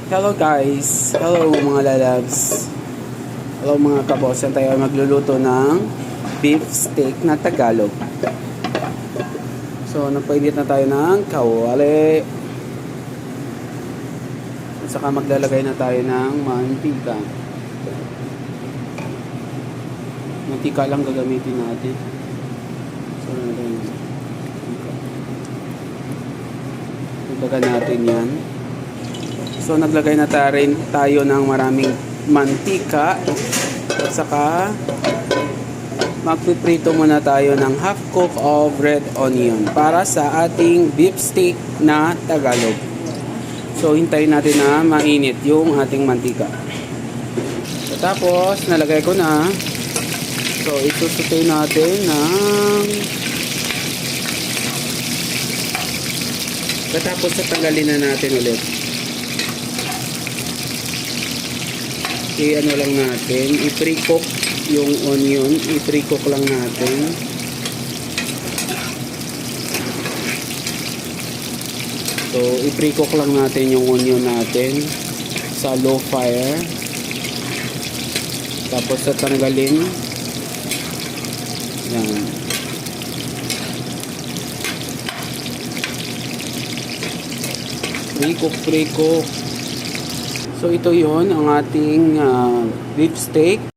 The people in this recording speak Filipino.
Hello guys! Hello mga lalabs! Hello mga kabos! Yan tayo magluluto ng beef steak na Tagalog. So, nagpainit na tayo ng kawali. At saka maglalagay na tayo ng mantika. Mantika lang gagamitin natin. So, naglagan natin yan. So, naglagay na tayo ng maraming mantika at saka magpiprito muna tayo ng half cook of red onion para sa ating beef steak na Tagalog. So, hintayin natin na mainit yung ating mantika. So, tapos, nalagay ko na. So, isusutay natin ng katapos tatanggalin na natin ulit. I-ano lang natin, i-pre-cook yung onion, i-pre-cook lang natin. So, i-pre-cook lang natin yung onion natin sa low fire. Tapos tatanggalin. Yan. Pre-cook. So ito yon ang ating beef steak.